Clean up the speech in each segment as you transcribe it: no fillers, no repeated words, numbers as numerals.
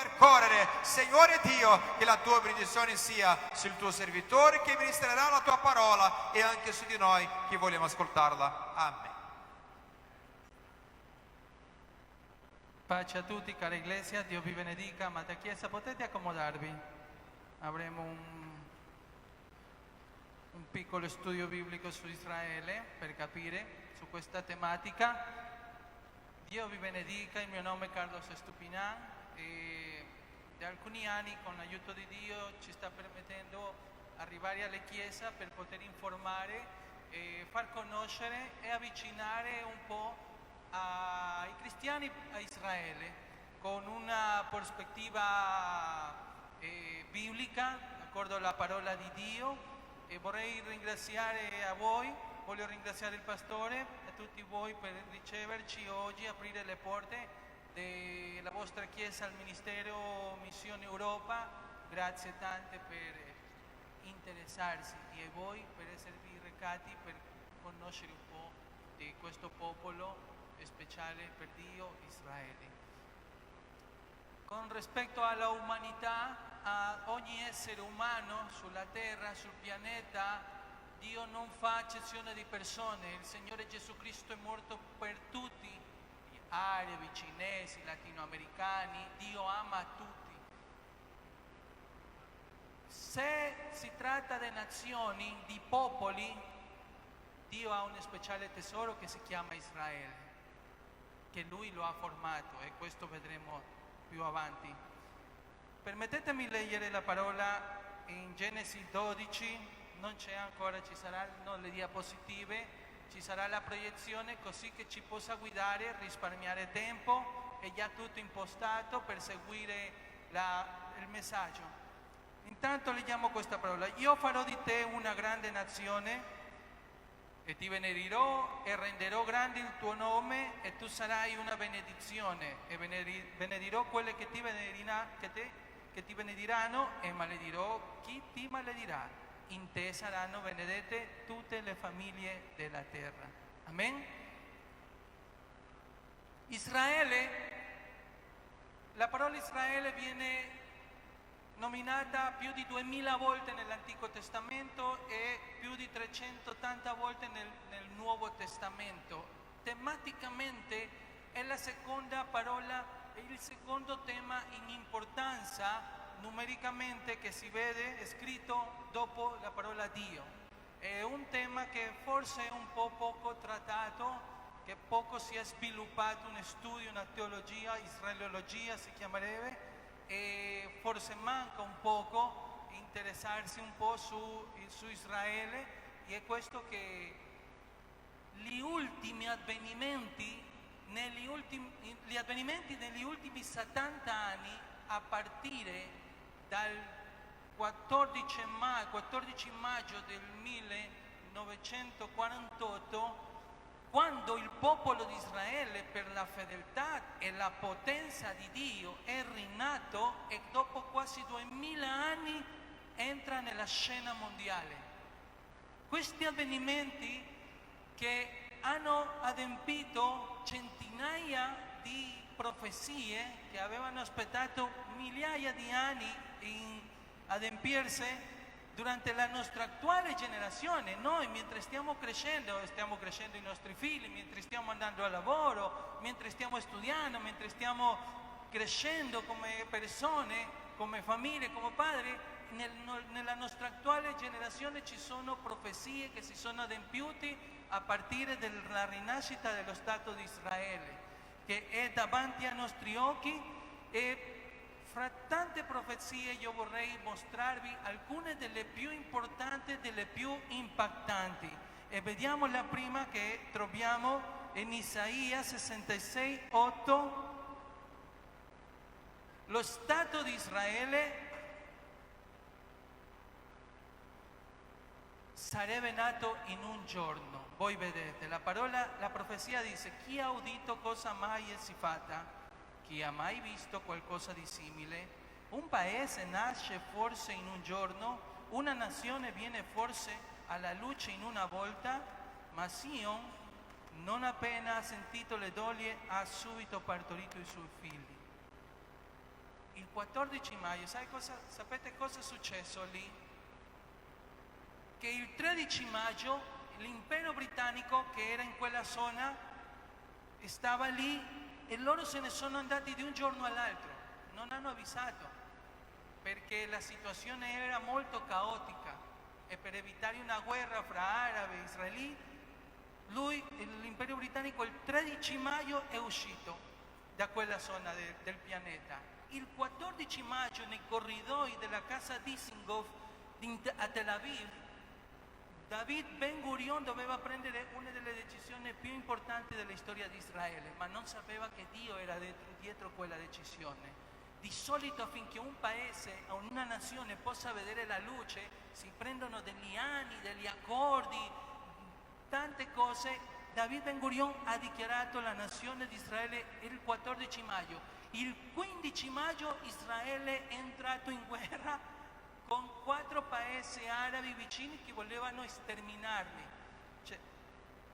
percorrere. Signore Dio, che la tua benedizione sia sul tuo servitore che ministrerà la tua parola e anche su di noi che vogliamo ascoltarla. Amen. Pace a tutti, cara Iglesia, Dio vi benedica, amata Chiesa, potete accomodarvi. Avremo un piccolo studio biblico su Israele per capire su questa tematica. Dio vi benedica, il mio nome è Carlos Estupinan e da alcuni anni con l'aiuto di Dio ci sta permettendo arrivare alle chiese per poter informare, far conoscere e avvicinare un po' ai cristiani a Israele con una prospettiva biblica, d'accordo alla parola di Dio. E vorrei ringraziare a voi, voglio ringraziare il pastore e a tutti voi per riceverci oggi, aprire le porte della vostra Chiesa al Ministero Missione Europa. Grazie tante per interessarsi e a voi per esservi recati per conoscere un po' di questo popolo speciale per Dio, Israele. Con rispetto alla umanità, a ogni essere umano sulla terra, sul pianeta, Dio non fa eccezione di persone. Il Signore Gesù Cristo è morto per tutti, gli arabi, cinesi, latinoamericani. Dio ama tutti. Se si tratta di nazioni, di popoli, Dio ha un speciale tesoro che si chiama Israele, che Lui lo ha formato, e questo vedremo più avanti. Permettetemi leggere la parola in Genesi 12, non c'è ancora, ci saranno le diapositive, ci sarà la proiezione così che ci possa guidare, risparmiare tempo, è già tutto impostato per seguire il messaggio. Intanto leggiamo questa parola: io farò di te una grande nazione e ti benedirò e renderò grande il tuo nome e tu sarai una benedizione e benedirò quelle che ti benediranno e maledirò chi ti maledirà. In te saranno benedette tutte le famiglie della terra. Amen. Israele, la parola Israele viene nominata più di 2000 volte nell'Antico Testamento e più di 380 volte nel Nuovo Testamento. Tematicamente è la seconda parola, è il secondo tema in importanza numericamente che si vede scritto dopo la parola Dio. È un tema che forse è un po' poco trattato, che poco si è sviluppato un studio, una teologia, israelologia si chiamerebbe, e forse manca un poco interessarsi un po' su Israele, e è questo che gli avvenimenti negli ultimi 70 anni, a partire dal 14 maggio del 1948, quando il popolo di Israele, per la fedeltà e la potenza di Dio, è rinato e dopo quasi 2000 anni entra nella scena mondiale. Questi avvenimenti che hanno adempito centinaia di profezie che avevano aspettato migliaia di anni in adempirsi durante la nostra attuale generazione. Noi, mentre stiamo crescendo i nostri figli, mentre stiamo andando al lavoro, mentre stiamo studiando, mentre stiamo crescendo come persone, come famiglie, come padri, nella nostra attuale generazione ci sono profezie che si sono adempiute a partire dalla rinascita dello Stato di Israele, che è davanti ai nostri occhi. E fra tante profezie io vorrei mostrarvi alcune delle più importanti, delle più impattanti. E vediamo la prima che troviamo in Isaia 66:8. Lo Stato di Israele sarebbe nato in un giorno. Voi vedete, la profezia dice: chi ha udito cosa mai è si fatta? Chi ha mai visto qualcosa di simile? Un paese nasce forse in un giorno, una nazione viene forse alla luce in una volta, ma Sion, non appena ha sentito le doglie, ha subito partorito i suoi figli. Il 14 maggio, sapete cosa è successo lì? Che il 13 maggio l'impero britannico che era in quella zona stava lì e loro se ne sono andati di un giorno all'altro, non hanno avvisato, perché la situazione era molto caotica e per evitare una guerra fra arabi e israeli, l'impero britannico il 13 maggio è uscito da quella zona del pianeta. Il 14 maggio nei corridoi della casa Dizengoff a Tel Aviv, David Ben Gurion doveva prendere una delle decisioni più importanti della storia di Israele, ma non sapeva che Dio era dietro quella decisione. Di solito affinché un paese o una nazione possa vedere la luce si prendono degli anni, degli accordi, tante cose. David Ben Gurion ha dichiarato la nazione di Israele il 14 maggio. Il 15 maggio Israele è entrato in guerra con 4 paesi arabi vicini che volevano sterminarli. Cioè,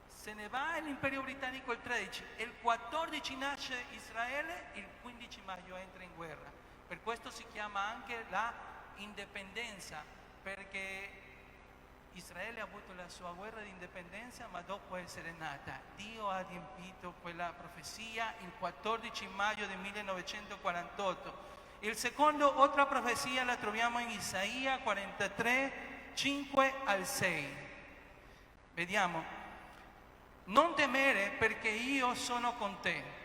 se ne va l'imperio britannico il 13, il 14 nasce Israele, il 15 maggio entra in guerra. Per questo si chiama anche la indipendenza, perché Israele ha avuto la sua guerra di indipendenza, ma dopo essere nata, Dio ha adempiuto quella profezia il 14 maggio del 1948. Il secondo, altra profezia la troviamo in Isaia 43, 5 al 6. Vediamo. Non temere perché io sono con te.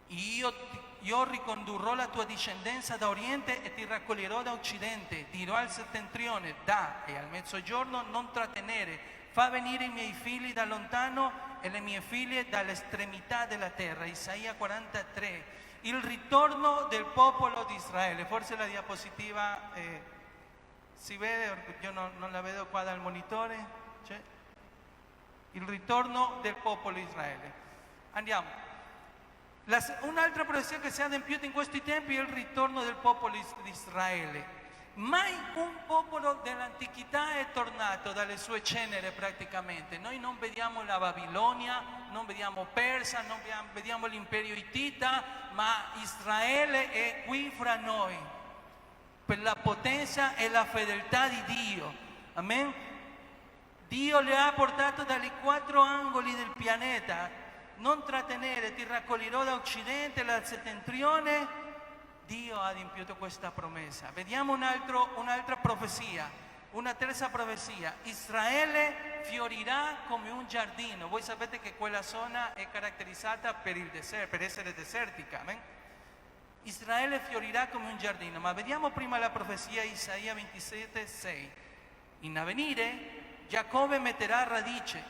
Io ricondurrò la tua discendenza da oriente e ti raccoglierò da occidente. Dirò al settentrione, da, e al mezzogiorno non trattenere. Fa venire i miei figli da lontano e le mie figlie dall'estremità della terra. Isaia 43. Il ritorno del popolo di Israele. Forse la diapositiva si vede, io non la vedo qua dal monitore. C'è? Il ritorno del popolo di Israele. Andiamo. Un'altra profezia che si è adempiuta in questi tempi è il ritorno del popolo di Israele. Mai un popolo dell'antichità è tornato dalle sue ceneri praticamente. Noi non vediamo la Babilonia, non vediamo Persia, non vediamo l'imperio Ittita, ma Israele è qui fra noi per la potenza e la fedeltà di Dio. Amen. Dio le ha portato dai 4 angoli del pianeta. Non trattenere, ti raccoglierò da occidente, dal settentrione. Dio ha adempiuto questa promessa. Vediamo un'altra profezia, una terza profezia. Israele fiorirà come un giardino. Voi sapete che quella zona è caratterizzata per essere desertica. Amen? Israele fiorirà come un giardino. Ma vediamo prima la profezia Isaia 27, 6. In avvenire Giacobbe metterà radice,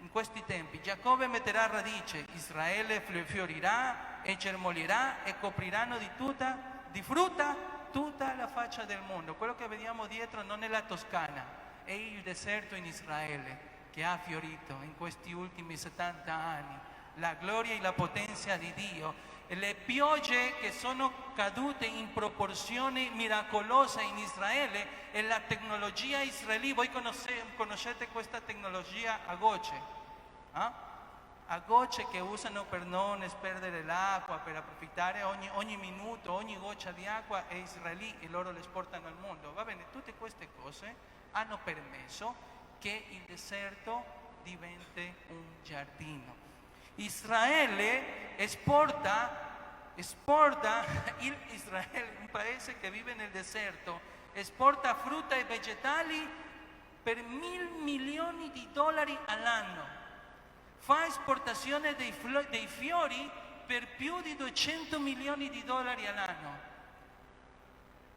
in questi tempi. Giacobbe metterà radice, Israele fiorirà e germoglierà e copriranno di frutta tutta la faccia del mondo. Quello che vediamo dietro non è la Toscana, è il deserto in Israele che ha fiorito in questi ultimi 70 anni. La gloria e la potenza di Dio. E le piogge che sono cadute in proporzioni miracolose in Israele e la tecnologia israeli. Voi conoscete questa tecnologia a gocce? A gocce che usano per non sperdere l'acqua, per approfittare ogni minuto, ogni goccia di acqua è israeli e loro le esportano al mondo. Va bene, tutte queste cose hanno permesso che il deserto diventi un giardino. Israele esporta Israele, un paese che vive nel deserto, esporta frutta e vegetali per $1.000 milioni all'anno. Fa esportazione dei fiori per più di $200 milioni all'anno.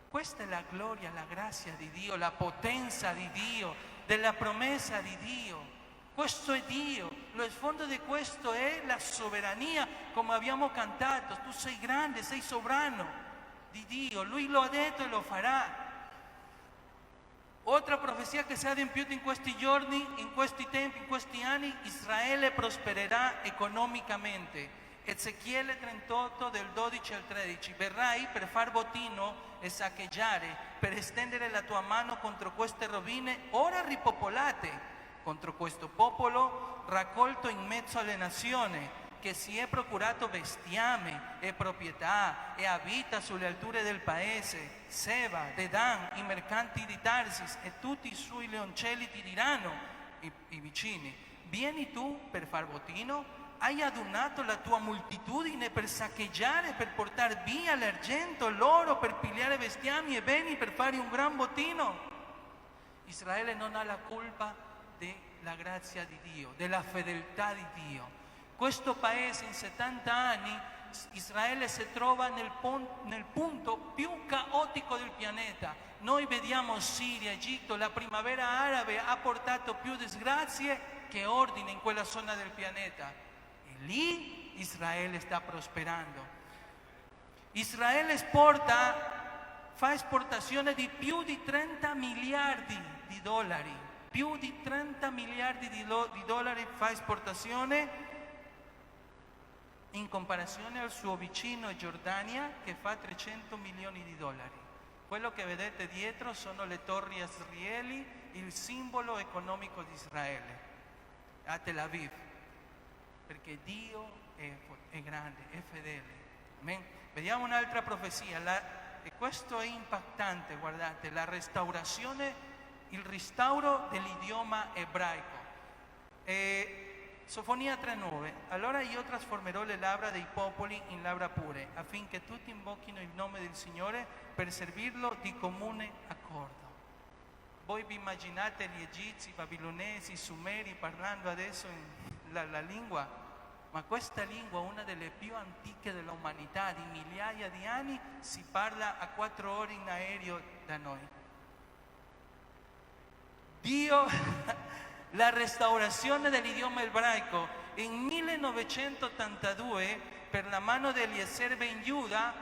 Questa è la gloria, la grazia di Dio, la potenza di Dio, della promessa di Dio. Questo è Dio, lo sfondo di questo è la sovrania, come abbiamo cantato. Tu sei grande, sei sovrano di Dio, Lui lo ha detto e lo farà. Altra profezia che si è adempiuta in questi giorni, in questi tempi, in questi anni: Israele prospererà economicamente. Ezechiele 38 del 12 al 13. Verrai per far bottino e saccheggiare, per estendere la tua mano contro queste rovine ora ripopolate, contro questo popolo raccolto in mezzo alle nazioni. che si è procurato bestiame e proprietà e abita sulle alture del paese, Seba, Dedan, i mercanti di Tarsis e tutti i suoi leoncelli ti diranno, i vicini, vieni tu per far bottino? Hai adornato la tua moltitudine per saccheggiare, per portare via l'argento, l'oro, per pigliare bestiami e beni, per fare un gran bottino? Israele non ha la colpa della grazia di Dio, della fedeltà di Dio. Questo paese in 70 anni, Israele si trova nel punto più caotico del pianeta. Noi vediamo Siria, Egitto, la primavera arabe ha portato più disgrazie che ordine in quella zona del pianeta. E lì Israele sta prosperando. Israele fa esportazione di più di 30 miliardi di dollari. Più di 30 miliardi di dollari fa esportazione in comparazione al suo vicino Giordania che fa 300 milioni di dollari. Quello che vedete dietro sono le torri Azrieli, il simbolo economico di Israele, a Tel Aviv, perché Dio è grande, è fedele. Amen. Vediamo un'altra profezia, e questo è impattante, guardate, il restauro dell'idioma ebraico. Sofonia 3:9. Allora io trasformerò le labbra dei popoli in labbra pure, affinché tutti invochino il nome del Signore per servirlo di comune accordo. Voi vi immaginate gli egizi, i babilonesi, i sumeri parlando adesso la lingua? Ma questa lingua, una delle più antiche dell'umanità, di migliaia di anni, si parla a 4 ore in aereo da noi. Dio, la restaurazione dell'idioma ebraico in 1982 per la mano di Eliezer Ben Giuda.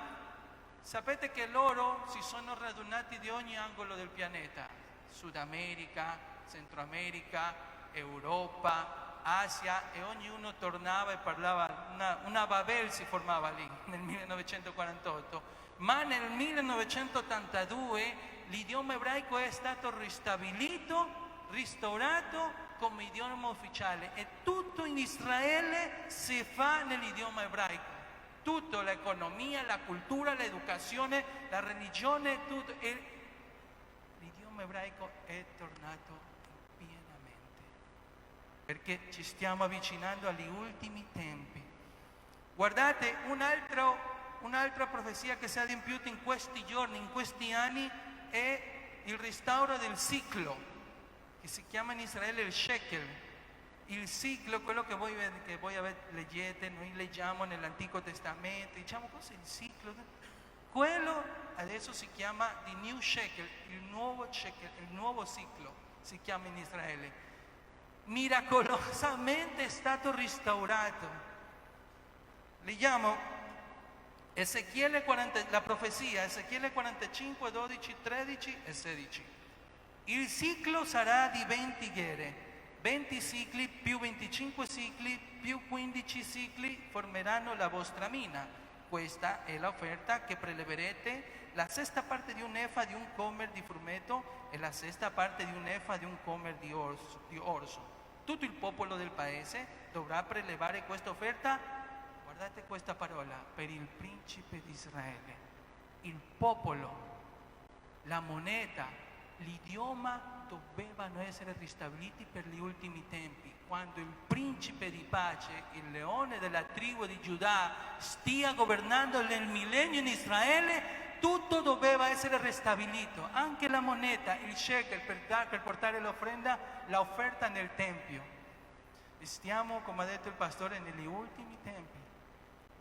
Sapete che loro si sono radunati di ogni angolo del pianeta, Sud America, Centro America, Europa, Asia, e ognuno tornava e parlava, una Babel si formava lì nel 1948, ma nel 1982 l'idioma ebraico è stato ristabilito, restaurato come idioma ufficiale, e tutto in Israele si fa nell'idioma ebraico. Tutto, l'economia, la cultura, l'educazione, la religione, tutto. L'idioma ebraico è tornato pienamente, perché ci stiamo avvicinando agli ultimi tempi. Guardate, un'altra profezia che si è adempiuta in questi giorni, in questi anni, è il restauro del ciclo, che si chiama in Israele il shekel. Il ciclo, quello che voi leggete, noi leggiamo nell'Antico Testamento, diciamo cos'è il ciclo? Quello adesso si chiama di New Shekel, il nuovo ciclo si chiama in Israele. Miracolosamente è stato restaurato. Leggiamo la profezia, Ezechiele 45, 12, 13 e 16. Il ciclo sarà di 20 ghere. 20 cicli più 25 cicli più 15 cicli formeranno la vostra mina. Questa è l'offerta che preleverete: la sesta parte di un efa di un comer di frumento e la sesta parte di un efa di un comer di orzo. Tutto il popolo del paese dovrà prelevare questa offerta. Guardate questa parola: per il principe di Israele. Il popolo, la moneta, l'idioma dovevano essere ristabiliti per gli ultimi tempi. Quando il principe di pace, il leone della tribù di Giuda, stia governando nel millennio in Israele, tutto doveva essere ristabilito, anche la moneta, il shekel, per portare l'offerta nel tempio. Stiamo, come ha detto il pastore, negli ultimi tempi.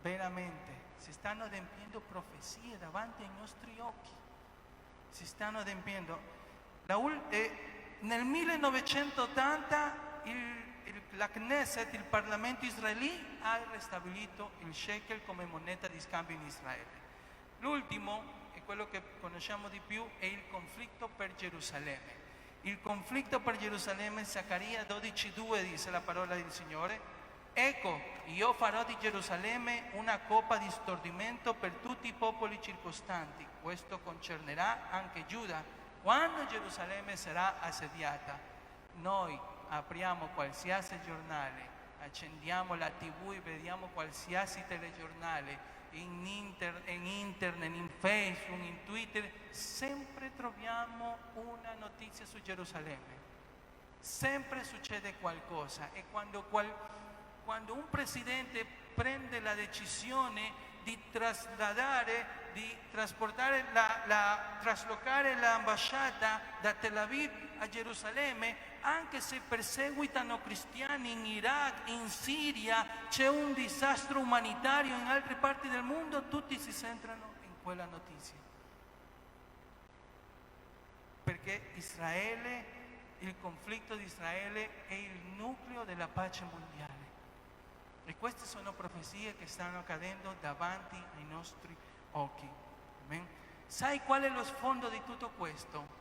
Veramente si stanno adempiendo profezie davanti ai nostri occhi. Si stanno adempiendo. Nel 1980 la Knesset, il Parlamento israeli, ha ristabilito il shekel come moneta di scambio in Israele. L'ultimo, e quello che conosciamo di più, è il conflitto per Gerusalemme. Il conflitto per Gerusalemme, Zaccaria 12:2 dice la parola del Signore: ecco, io farò di Gerusalemme una coppa di stordimento per tutti i popoli circostanti. Questo concernerà anche Giuda. Quando Gerusalemme sarà assediata, noi apriamo qualsiasi giornale, accendiamo la TV e vediamo qualsiasi telegiornale, in internet, in Facebook, in Twitter, sempre troviamo una notizia su Gerusalemme. Sempre succede qualcosa, e quando un presidente prende la decisione di traslocare l'ambasciata da Tel Aviv a Gerusalemme, anche se perseguitano cristiani in Iraq, in Siria, c'è un disastro umanitario in altre parti del mondo, tutti si centrano in quella notizia. Perché Israele, il conflitto di Israele è il nucleo della pace mondiale. E queste sono profezie che stanno accadendo davanti ai nostri occhi. Amen. Sai qual è lo sfondo di tutto questo?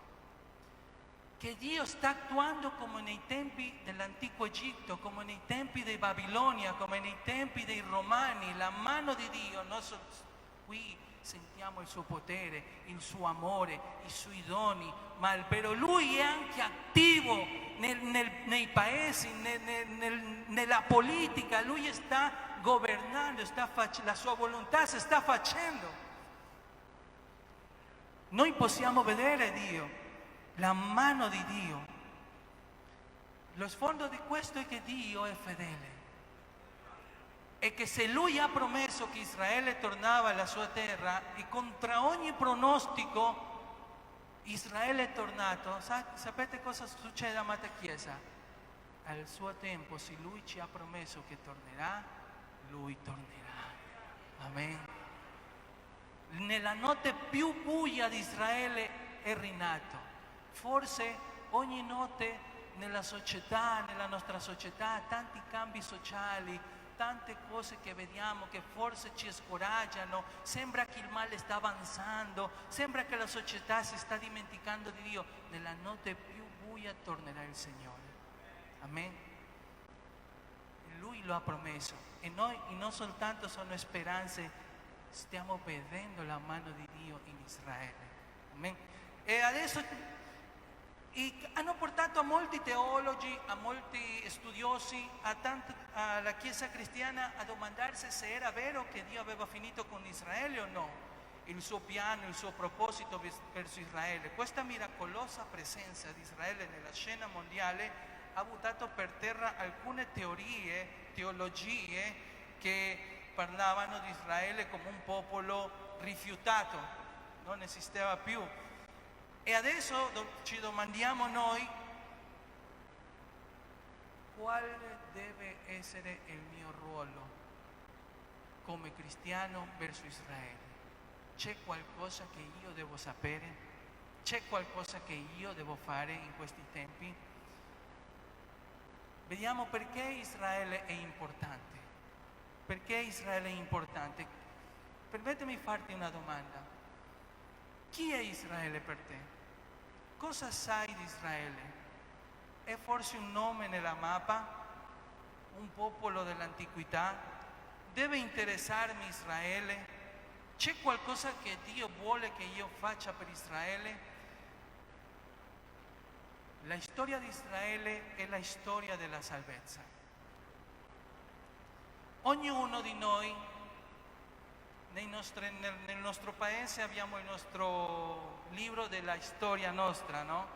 Che Dio sta actuando come nei tempi dell'antico Egitto, come nei tempi dei Babilonia, come nei tempi dei Romani. La mano di Dio, qui sentiamo il suo potere, il suo amore, i suoi doni, però Lui è anche attivo nei paesi, nella politica. Lui sta governando, la sua volontà si sta facendo. Noi possiamo vedere Dio, la mano di Dio. Lo sfondo di questo è che Dio è fedele e che se Lui ha promesso che Israele tornava alla sua terra, e contro ogni pronostico Israele è tornato, sapete cosa succede, amata Chiesa? Al suo tempo, se Lui ci ha promesso che tornerà, Lui tornerà. Amen. Nella notte più buia di Israele è rinato. Forse ogni notte nella società, nella nostra società, tanti cambi sociali, tante cose che vediamo che forse ci scoraggiano, sembra che il male sta avanzando, sembra che la società si sta dimenticando di Dio. Nella notte più buia tornerà il Signore. Amen. Lui lo ha promesso, e noi non soltanto sono speranze, stiamo vedendo la mano di Dio in Israele. Amen. E adesso hanno portato a molti teologi, a molti studiosi, alla Chiesa cristiana a domandarsi se era vero che Dio aveva finito con Israele o no, il suo piano, il suo proposito verso Israele. Questa miracolosa presenza di Israele nella scena mondiale ha buttato per terra alcune teologie che parlavano di Israele come un popolo rifiutato, non esisteva più. E adesso ci domandiamo noi, quale deve essere il mio ruolo come cristiano verso Israele? C'è qualcosa che io devo sapere? C'è qualcosa che io devo fare in questi tempi? Vediamo perché Israele è importante. Perché Israele è importante? Permettimi farti una domanda. Chi è Israele per te? Cosa sai di Israele? È forse un nome nella mappa? Un popolo dell'antichità? Deve interessarmi Israele? C'è qualcosa che Dio vuole che io faccia per Israele? La storia di Israele è la storia della salvezza. Ognuno di noi nel nostro paese abbiamo il nostro libro della storia nostra, no?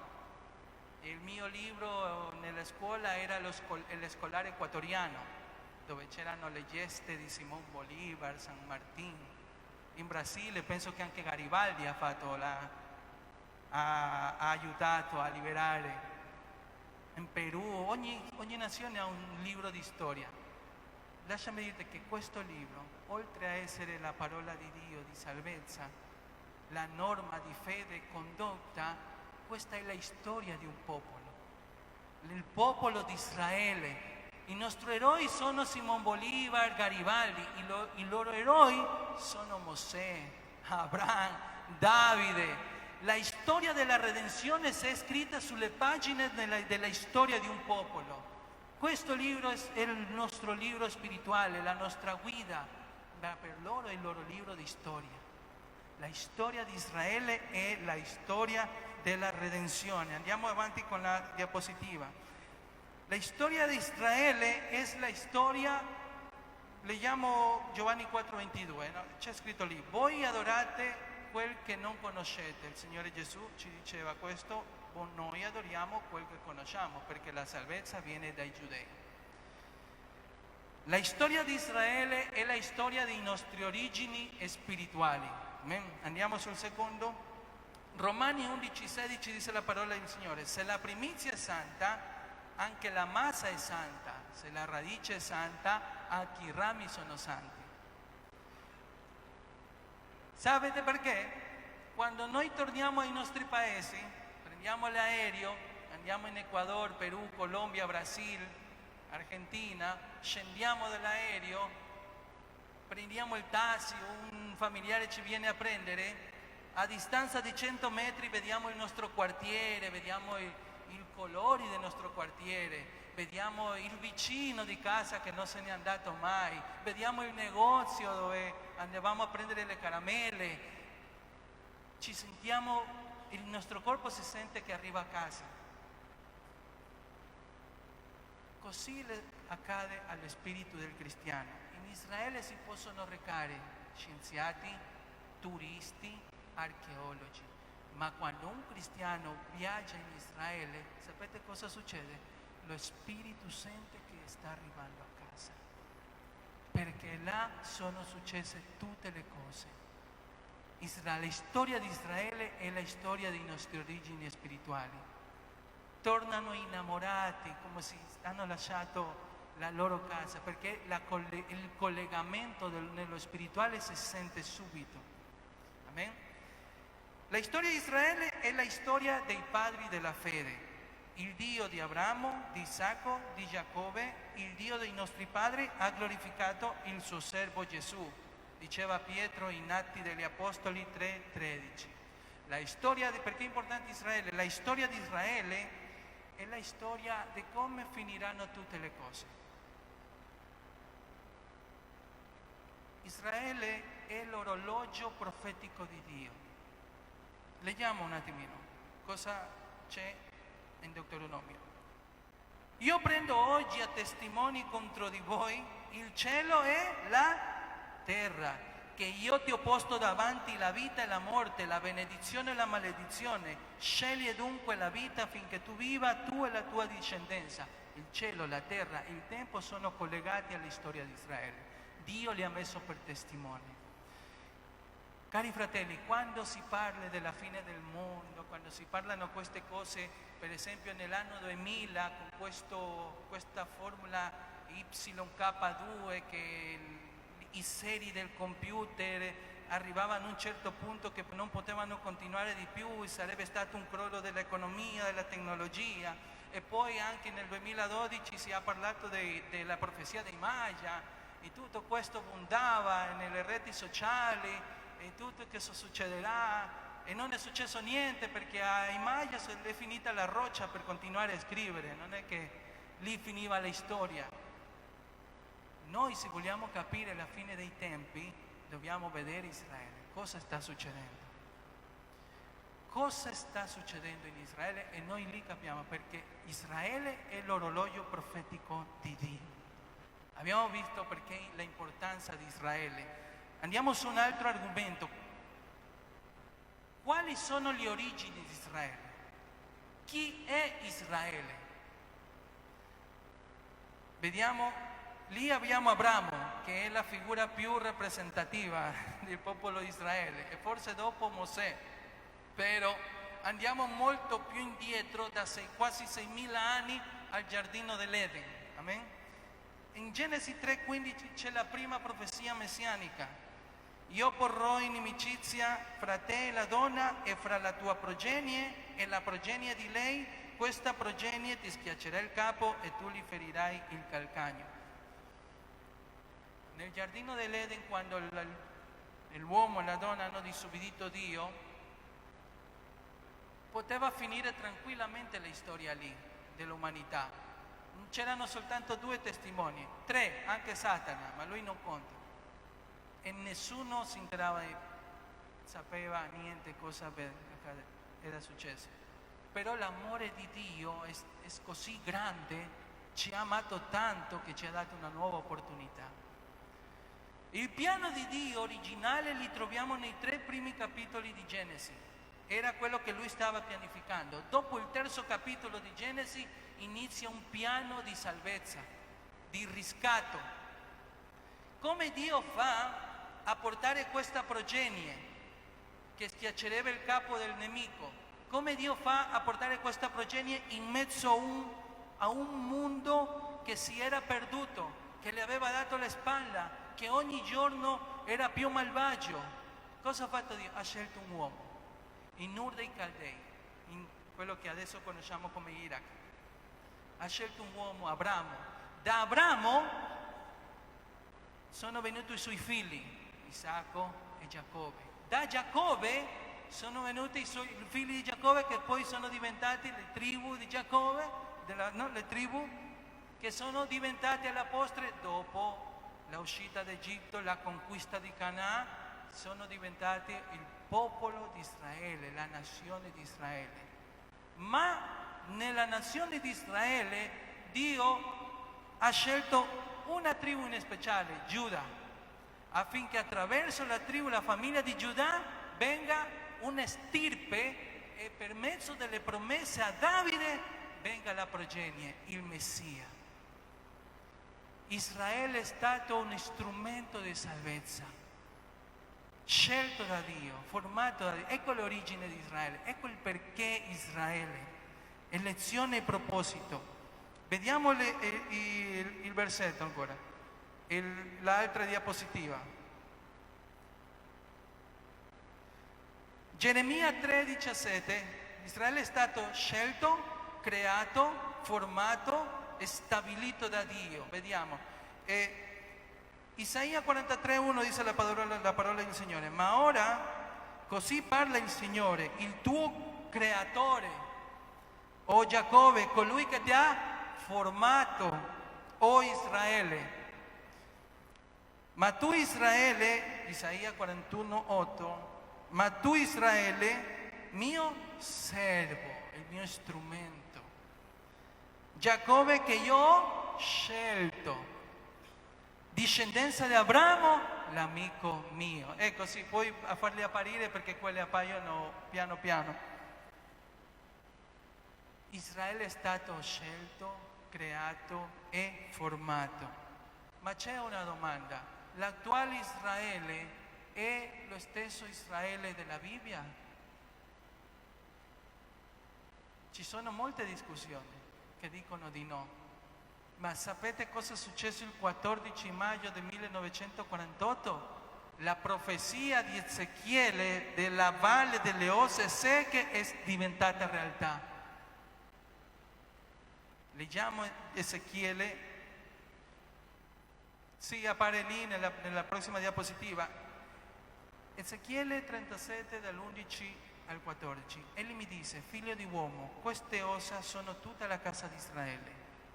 Il mio libro nella scuola era lo scolare equatoriano, dove c'erano le geste di Simón Bolívar, San Martín. In Brasile penso che anche Garibaldi ha aiutato a liberare. In Perù ogni nazione ha un libro di storia. Lasciami dirti che questo libro, oltre a essere la parola di Dio di salvezza, la norma di fede e condotta, questa è la storia di un popolo, il popolo di Israele. I nostri eroi sono Simón Bolívar, Garibaldi, i loro eroi sono Mosè, Abraham, Davide. La storia della redenzione si è scritta sulle pagine della storia di un popolo. Questo libro è il nostro libro spirituale, la nostra guida, ma per loro è il loro libro di storia. La storia di Israele è la storia della redenzione. Andiamo avanti con la diapositiva. La storia di Israele è la storia, leggiamo Giovanni 4:22, no? C'è scritto lì, voi adorate quel che non conoscete. Il Signore Gesù ci diceva questo, noi adoriamo quel che conosciamo, perché la salvezza viene dai giudei. La storia di Israele è la storia dei nostri origini spirituali. Amen? Andiamo sul secondo. Romani 11:16 dice la parola del Signore, se la primizia è santa, anche la massa è santa, se la radice è santa, anche i rami sono santi. Sapete perché? Quando noi torniamo ai nostri paesi, prendiamo l'aereo, andiamo in Ecuador, Perù, Colombia, Brasile, Argentina, scendiamo dall'aereo, prendiamo il taxi, un familiare ci viene a prendere, a distanza di 100 metri vediamo il nostro quartiere, vediamo i colori del nostro quartiere, vediamo il vicino di casa che non se n'è andato mai, vediamo il negozio dove andavamo a prendere le caramelle, ci sentiamo, il nostro corpo si sente che arriva a casa. Così accade allo spirito del cristiano. In Israele si possono recare scienziati, turisti, archeologi, ma quando un cristiano viaggia in Israele, sapete cosa succede? Lo Spirito sente che sta arrivando a casa, perché là sono successe tutte le cose. La storia di Israele è la storia dei nostri origini spirituali. Tornano innamorati, come se hanno lasciato la loro casa, perché il collegamento nello spirituale si sente subito. Amen? La storia di Israele è la storia dei padri della fede. Il Dio di Abramo, di Isacco, di Giacobbe, il Dio dei nostri padri ha glorificato il suo servo Gesù, diceva Pietro in Atti degli Apostoli 3:13. Perché è importante Israele? La storia di Israele è la storia di come finiranno tutte le cose. Israele è l'orologio profetico di Dio. Leggiamo un attimino cosa c'è in Deuteronomio. Io prendo oggi a testimoni contro di voi il cielo e la terra, che io ti ho posto davanti la vita e la morte, la benedizione e la maledizione. Scegli dunque la vita affinché tu viva, tu e la tua discendenza. Il cielo, la terra, il tempo sono collegati alla storia di Israele. Dio li ha messo per testimoni. Cari fratelli, quando si parla della fine del mondo, quando si parlano queste cose, per esempio nell'anno 2000 con questa formula YK2 che i seri del computer arrivavano a un certo punto che non potevano continuare di più e sarebbe stato un crollo dell'economia, della tecnologia, e poi anche nel 2012 si è parlato della profezia dei Maya e tutto questo abbondava nelle reti sociali e tutto che succederà, e non è successo niente perché ai Maya è finita la roccia per continuare a scrivere, non è che lì finiva la storia. Noi, se vogliamo capire la fine dei tempi, dobbiamo vedere Israele, cosa sta succedendo. Cosa sta succedendo in Israele, e noi lì capiamo, perché Israele è l'orologio profetico di Dio. Abbiamo visto perché l'importanza di Israele. Andiamo su un altro argomento. Quali sono le origini di Israele? Chi è Israele? Vediamo, lì abbiamo Abramo, che è la figura più rappresentativa del popolo di Israele, e forse dopo Mosè, però andiamo molto più indietro, da quasi 6.000 anni al giardino dell'Eden. Amen? In Genesi 3:15 c'è la prima profezia messianica. Io porrò inimicizia fra te e la donna, e fra la tua progenie e la progenie di lei. Questa progenie ti schiaccerà il capo e tu gli ferirai il calcagno. Nel giardino dell'Eden, quando l'uomo e la donna hanno disobbedito Dio, poteva finire tranquillamente la storia lì dell'umanità. C'erano soltanto 2 testimoni, 3, anche Satana, ma lui non conta. E nessuno si interava, sapeva niente cosa era successo. Però l'amore di Dio è così grande ci ha amato tanto che ci ha dato una nuova opportunità. Il piano di Dio originale li troviamo nei 3 primi capitoli di Genesi. Era quello che lui stava pianificando. Dopo il terzo capitolo di Genesi inizia un piano di salvezza, di riscatto. Come Dio fa a portare questa progenie che schiaccerebbe il capo del nemico? Come Dio fa a portare questa progenie in mezzo a un mondo che si era perduto, che le aveva dato la spalla, che ogni giorno era più malvagio? Cosa ha fatto Dio? Ha scelto un uomo, in Ur dei Caldei, in quello che adesso conosciamo come Iraq. Ha scelto un uomo, Abramo. Da Abramo sono venuti i suoi figli, Isacco e Giacobbe. Da Giacobbe sono venuti i figli di Giacobbe, che poi sono diventati le tribù di Giacobbe, le tribù che sono diventate alla postre, dopo l'uscita d'Egitto, la conquista di Canaan, sono diventati il popolo di Israele, la nazione di Israele. Ma nella nazione di Israele Dio ha scelto una tribù in speciale, Giuda, affinché attraverso la tribù, la famiglia di Giuda, venga una stirpe e per mezzo delle promesse a Davide venga la progenie, il Messia. Israele è stato un strumento di salvezza, scelto da Dio, formato da Dio. Ecco l'origine di Israele, ecco il perché Israele, elezione e proposito. Vediamo il versetto ancora, l'altra diapositiva. Geremia 3,17. Israele è stato scelto, creato, formato e stabilito da Dio. Vediamo. Isaia 43,1 dice la parola del Signore: ma ora così parla il Signore, il tuo creatore, o Giacobbe, colui che ti ha formato, o Israele. Ma tu Israele, Isaia 41,8, ma tu Israele, mio servo, il mio strumento, Giacobbe che io ho scelto, discendenza di Abramo, l'amico mio. E così poi a farli apparire, perché quelli appaiono piano piano. Israele è stato scelto, creato e formato. Ma c'è una domanda: l'attuale Israele è lo stesso Israele della Bibbia? Ci sono molte discussioni che dicono di no. Ma sapete cosa è successo il 14 maggio del 1948? La profezia di Ezechiele della Valle delle Osse Secche è diventata realtà. Leggiamo Ezechiele, sì, appare lì nella prossima diapositiva. Ezechiele 37 dall'11 al 14. Egli mi disse: figlio di uomo, queste ossa sono tutta la casa di Israele.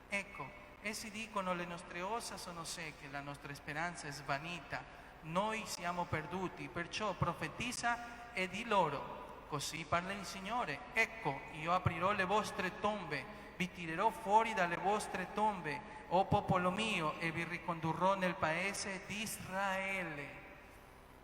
Ecco, essi dicono: le nostre ossa sono secche, la nostra speranza è svanita, noi siamo perduti. Perciò profetizza e di loro: così parla il Signore, ecco, io aprirò le vostre tombe, vi tirerò fuori dalle vostre tombe, o popolo mio, e vi ricondurrò nel paese di Israele.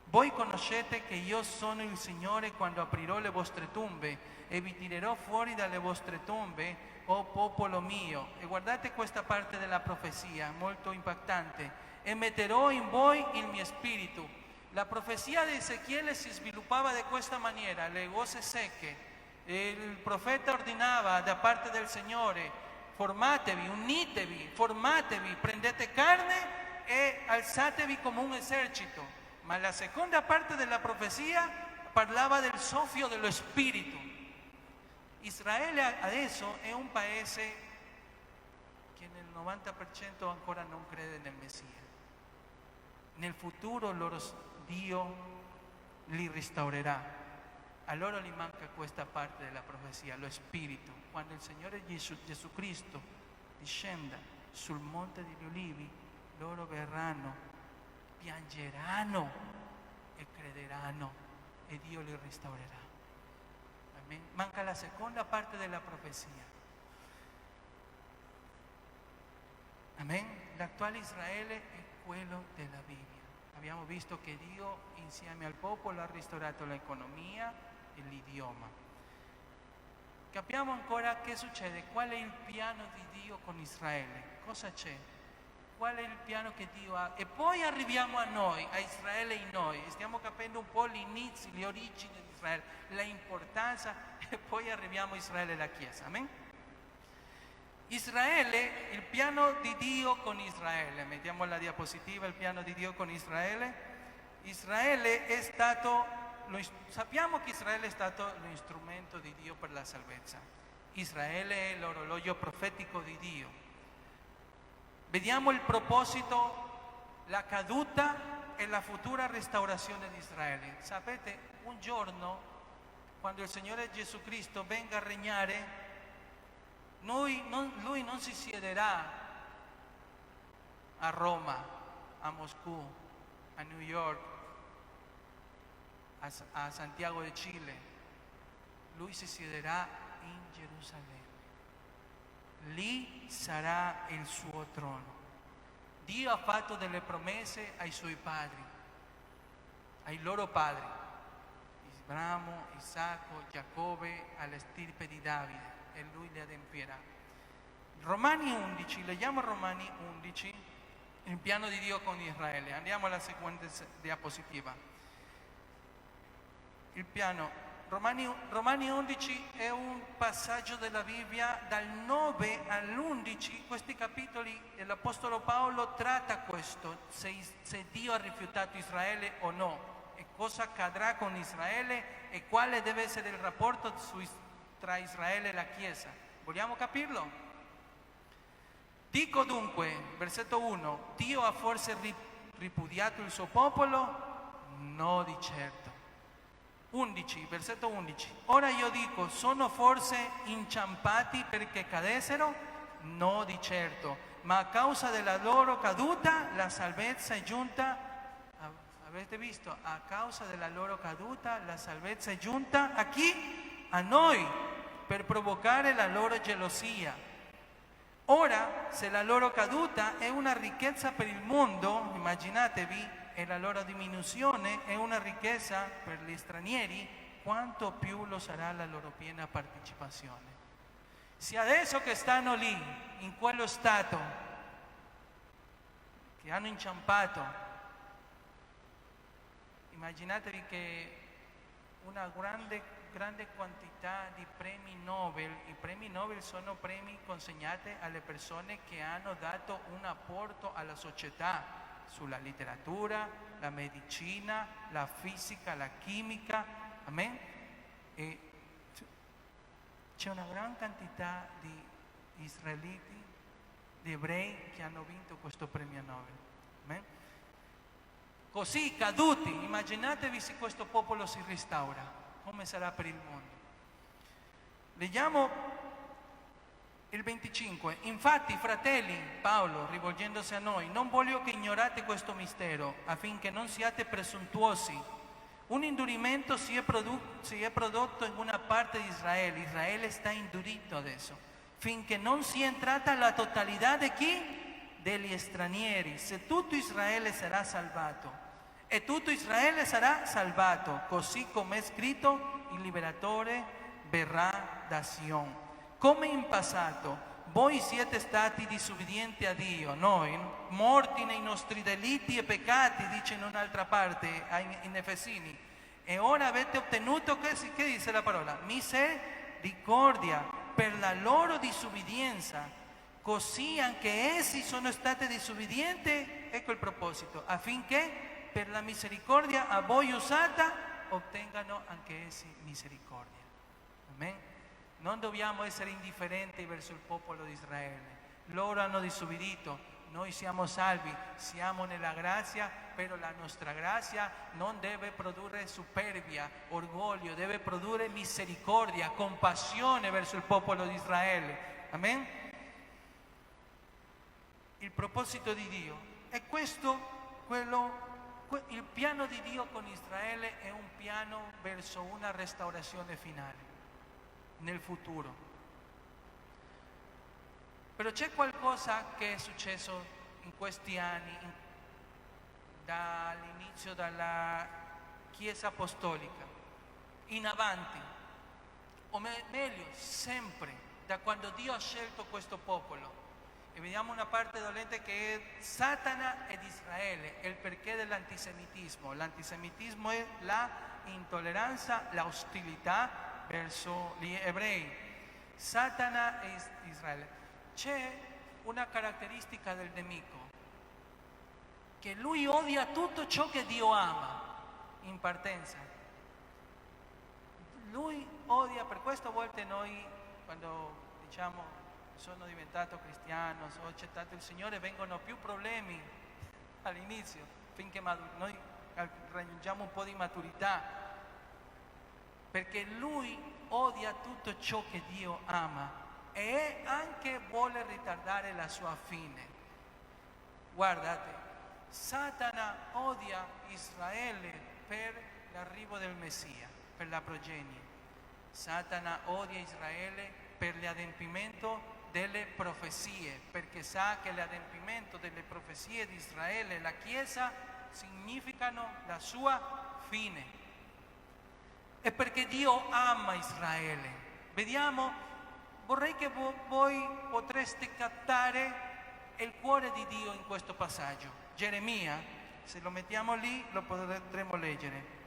Voi conoscete che io sono il Signore quando aprirò le vostre tombe e vi tirerò fuori dalle vostre tombe, o popolo mio. E guardate questa parte della profezia, molto impattante: e metterò in voi il mio spirito. La profezia di Ezechiele si sviluppava di questa maniera: le ossa secche. Il profeta ordinava da parte del Signore: formatevi, unitevi, formatevi, prendete carne e alzatevi come un esercito. Ma la seconda parte della profezia parlava del soffio dello Spirito. Israele adesso è un paese che nel 90% ancora non crede nel Messia. Nel futuro Dio li restaurerà. A loro gli manca questa parte della profezia, lo Spirito. Quando il Signore Gesù Cristo discenda sul Monte degli Ulivi, loro verranno, piangeranno e crederanno, e Dio li restaurerà. Amen. Manca la seconda parte della profezia. Amen? L'attuale Israele è quello della Bibbia. Abbiamo visto che Dio insieme al popolo ha ristorato l'economia e l'idioma. Capiamo ancora che succede, qual è il piano di Dio con Israele, cosa c'è, qual è il piano che Dio ha. E poi arriviamo a noi, a Israele in noi, stiamo capendo un po' gli inizi, le origini di Israele, la importanza, e poi arriviamo a Israele e la Chiesa. Amen? Israele, il piano di Dio con Israele, mettiamo la diapositiva, il piano di Dio con Israele. Israele è stato, sappiamo che Israele è stato lo strumento di Dio per la salvezza. Israele è l'orologio profetico di Dio. Vediamo il proposito, la caduta e la futura restaurazione di Israele. Sapete, un giorno, quando il Signore Gesù Cristo venga a regnare, Lui non si siederà a Roma, a Moscú, a New York, a Santiago de Chile. Lui si siederà in Gerusalemme. Lì sarà il suo trono. Dio ha fatto delle promesse ai suoi padri, ai loro padri, Abramo, Isacco, Giacobbe, alla stirpe di Davide. E lui le adempierà. Romani 11, leggiamo Romani 11, il piano di Dio con Israele. Andiamo alla seguente diapositiva. Il piano, Romani 11 è un passaggio della Bibbia dal 9 all'11, questi capitoli l'Apostolo Paolo tratta questo, se Dio ha rifiutato Israele o no, e cosa accadrà con Israele e quale deve essere il rapporto tra Israele e la Chiesa. Vogliamo capirlo? Dico dunque, versetto 1, Dio ha forse ripudiato il suo popolo? No, di certo. 11, versetto 11, ora io dico, sono forse inciampati perché cadessero? No, di certo, ma a causa della loro caduta la salvezza è giunta. Avete visto? A causa della loro caduta la salvezza è giunta a chi? A noi, per provocare la loro gelosia. Ora, se la loro caduta è una ricchezza per il mondo, immaginatevi, e la loro diminuzione è una ricchezza per gli stranieri, quanto più lo sarà la loro piena partecipazione. Se adesso che stanno lì, in quello stato, che hanno inciampato, immaginatevi che una grande quantità di premi Nobel. I premi Nobel sono premi consegnati alle persone che hanno dato un apporto alla società sulla letteratura, la medicina, la fisica, la chimica. Amen? E c'è una gran quantità di israeliti, di ebrei che hanno vinto questo premio Nobel. Amen? Così caduti, immaginatevi se questo popolo si restaura. Come sarà per il mondo? Leggiamo il 25. Infatti, fratelli, Paolo, rivolgendosi a noi, non voglio che ignorate questo mistero, affinché non siate presuntuosi. Un indurimento si è prodotto in una parte di Israele. Israele sta indurito adesso, finché non sia entrata la totalità di chi? Degli stranieri. Se tutto Israele sarà salvato, e tutto Israele sarà salvato, così come è scritto, il liberatore verrà da Sion. Come in passato, voi siete stati disubbidienti a Dio, noi, morti nei nostri delitti e peccati, dice in un'altra parte, in Efesini, e ora avete ottenuto, che dice la parola? Misericordia per la loro disubbidienza, così anche essi sono stati disubbidienti, ecco il proposito, affinché per la misericordia a voi usata ottengano anche essi misericordia. Amen? Non dobbiamo essere indifferenti verso il popolo di Israele. Loro hanno disubbidito, noi siamo salvi, siamo nella grazia, però la nostra grazia non deve produrre superbia, orgoglio, deve produrre misericordia, compassione verso il popolo di Israele. Amen? Il proposito di Dio è questo, il piano di Dio con Israele è un piano verso una restaurazione finale nel futuro. Però c'è qualcosa che è successo in questi anni, dall'inizio della Chiesa Apostolica, in avanti, o meglio, sempre, da quando Dio ha scelto questo popolo. E vediamo una parte dolente che è Satana ed Israele, il perché dell'antisemitismo. L'antisemitismo è la intolleranza, la ostilità verso gli ebrei. Satana e Israele. C'è una caratteristica del nemico, che lui odia tutto ciò che Dio ama, in partenza. Lui odia, per questo a volte noi, quando diciamo sono diventato cristiano, ho accettato il Signore, vengono più problemi all'inizio, finché noi raggiungiamo un po' di maturità, perché lui odia tutto ciò che Dio ama e anche vuole ritardare la sua fine. Guardate, Satana odia Israele per l'arrivo del Messia, per la progenie. Satana odia Israele per l'adempimento delle profezie, perché sa che l'adempimento delle profezie di Israele e la Chiesa significano la sua fine. E perché Dio ama Israele. Vediamo, vorrei che voi potreste captare il cuore di Dio in questo passaggio. Geremia, se lo mettiamo lì lo potremo leggere.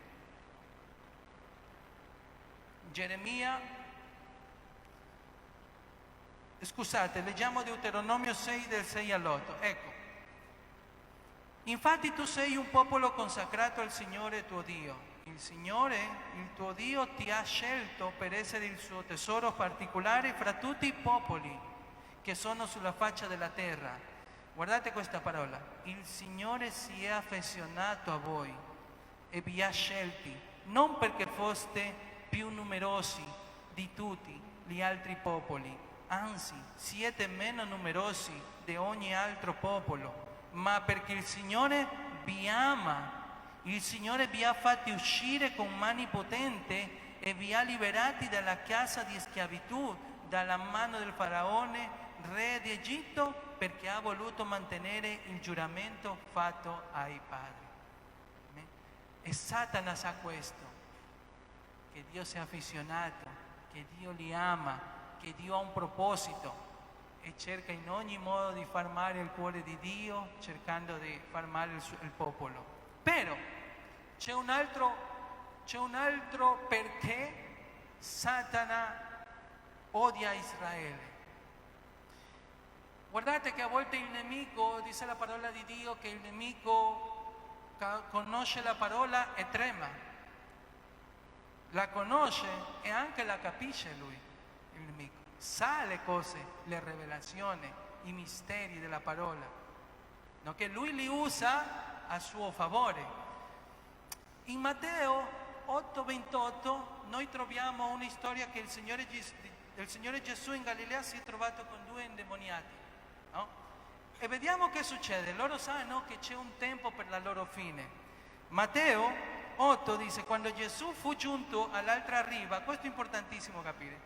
Geremia, scusate, leggiamo Deuteronomio 6 del 6 all'8. Ecco. Infatti tu sei un popolo consacrato al Signore tuo Dio. Il Signore, il tuo Dio, ti ha scelto per essere il suo tesoro particolare fra tutti i popoli che sono sulla faccia della terra. Guardate questa parola. Il Signore si è affezionato a voi e vi ha scelti, non perché foste più numerosi di tutti gli altri popoli, anzi siete meno numerosi di ogni altro popolo, ma perché il Signore vi ama. Il Signore vi ha fatti uscire con mani potenti e vi ha liberati dalla casa di schiavitù, dalla mano del faraone, re di Egitto, perché ha voluto mantenere il giuramento fatto ai padri. E Satana sa questo, che Dio si è affezionato, che Dio li ama, che Dio ha un proposito e cerca in ogni modo di far male il cuore di Dio, cercando di far male il popolo. Però c'è un altro perché Satana odia Israele. Guardate che a volte il nemico, dice la parola di Dio, che il nemico conosce la parola e trema. La conosce e anche la capisce lui, il nemico. Sa le cose, le rivelazioni, i misteri della parola. No? Che lui li usa a suo favore. In Matteo 8:28 noi troviamo una storia che il Signore Gesù in Galilea si è trovato con due indemoniati. No? E vediamo che succede. Loro sanno che c'è un tempo per la loro fine. Matteo 8 dice: quando Gesù fu giunto all'altra riva, questo è importantissimo capire,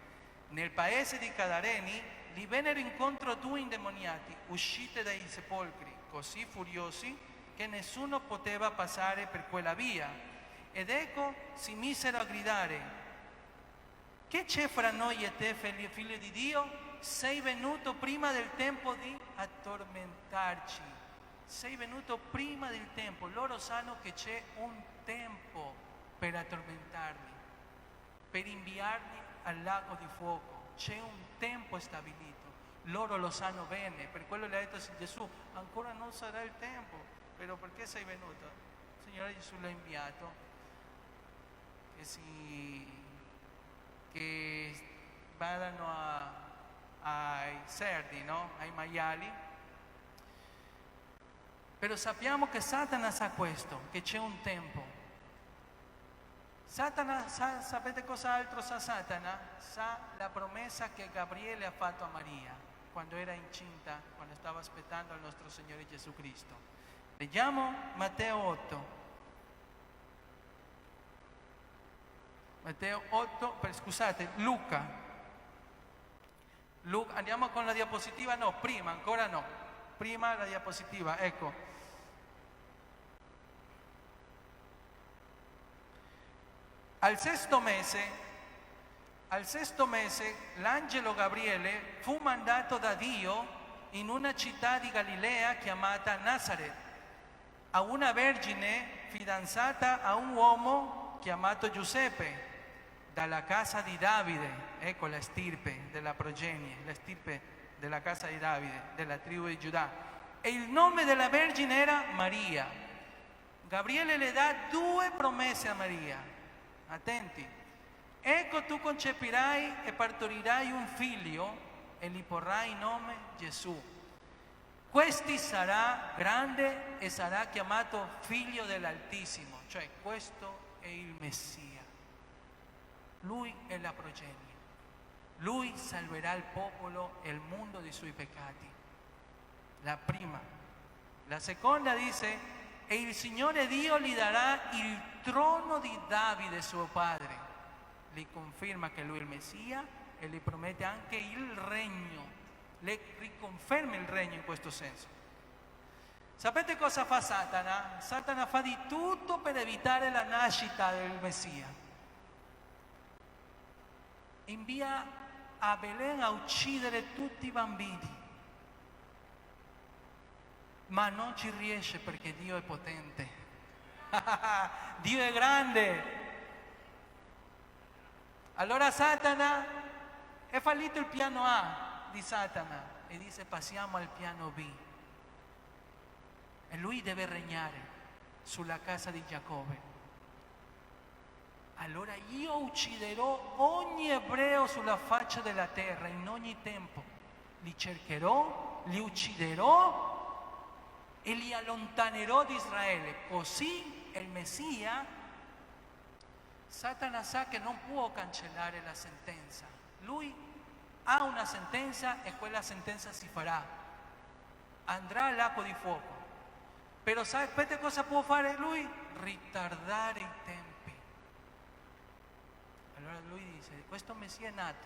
nel paese di Gadareni gli vennero incontro due indemoniati usciti dai sepolcri, così furiosi che nessuno poteva passare per quella via. Ed ecco si misero a gridare: che c'è fra noi e te, figlio di Dio? Sei venuto prima del tempo di addormentarci. Sei venuto prima del tempo. Loro sanno che c'è un tempo per addormentarli, per inviarli al lago di fuoco. C'è un tempo stabilito. Loro lo sanno bene. Per quello le ha detto Gesù: ancora non sarà il tempo, però perché sei venuto? Il Signore Gesù l'ha inviato che vadano ai cerdi, no? Ai maiali. Però sappiamo che Satana sa questo, che c'è un tempo. Satana sa, sapete cos'altro sa Satana? Sa la promessa che Gabriele ha fatto a Maria quando era incinta, quando stava aspettando il nostro Signore Gesù Cristo. Leggiamo Matteo 8. Luca. Luca, andiamo con la diapositiva? No, prima, ancora no. Prima la diapositiva, ecco. Al sesto mese l'angelo Gabriele fu mandato da Dio in una città di Galilea chiamata Nazareth, a una vergine fidanzata a un uomo chiamato Giuseppe, dalla casa di Davide. Ecco la stirpe della progenie, la stirpe della casa di Davide, della tribu di Giuda. E il nome della vergine era Maria. Gabriele le dà due promesse a Maria. Attenti. Ecco, tu concepirai e partorirai un figlio e gli porrai nome Gesù. Questi sarà grande e sarà chiamato figlio dell'Altissimo, cioè questo è il Messia. Lui è la progenie. Lui salverà il popolo e il mondo dai suoi peccati. La prima. La seconda dice: e il Signore Dio gli darà il trono di Davide suo padre. Gli conferma che lui è il Messia e gli promette anche il regno. Le riconferma il regno in questo senso. Sapete cosa fa Satana? Satana fa di tutto per evitare la nascita del Messia. Invia a Belén a uccidere tutti i bambini. Ma non ci riesce perché Dio è potente. Dio è grande. Allora Satana, è fallito il piano A di Satana e dice passiamo al piano B. E lui deve regnare sulla casa di Giacobbe. Allora io ucciderò ogni ebreo sulla faccia della terra in ogni tempo. Li cercherò, li ucciderò e li allontanerò di Israele. Così il Messia, Satana sa che non può cancellare la sentenza. Lui ha una sentenza e quella sentenza si farà. Andrà al lago di fuoco. Però sapete cosa può fare lui? Ritardare i tempi. Allora lui dice, questo Messia è nato,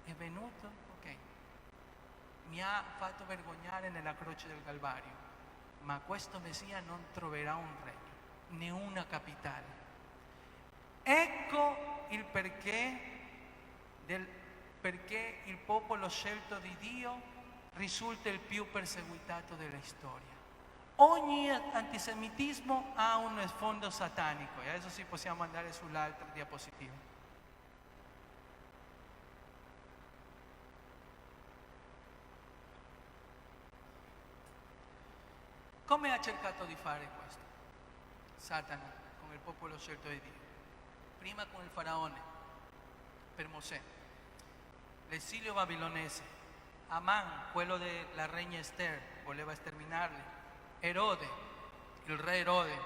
è venuto, ok, mi ha fatto vergognare nella croce del Calvario, ma questo Messia non troverà un regno, né una capitale. Ecco il perché il popolo scelto di Dio risulta il più perseguitato della storia. Ogni antisemitismo ha un sfondo satanico, e adesso sì possiamo andare sull'altra diapositiva. Come ha cercato di fare questo Satana con il popolo scelto di Dio? Prima con il faraone, per Mosè, l'esilio babilonese, Amán, quello della regna Esther, voleva sterminarli, Erode, il re Erode,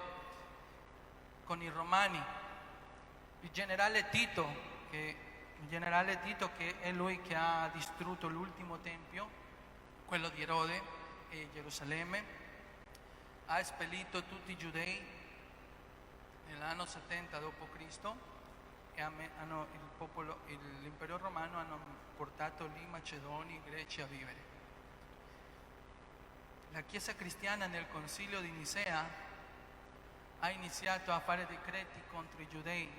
con i romani, il generale Tito che è lui che ha distrutto l'ultimo tempio, quello di Erode e Gerusalemme. Ha espellito tutti i giudei nell'anno 70 d.C. e l'impero romano hanno portato lì Macedoni, Greci a vivere. La Chiesa cristiana nel Concilio di Nicea ha iniziato a fare decreti contro i giudei.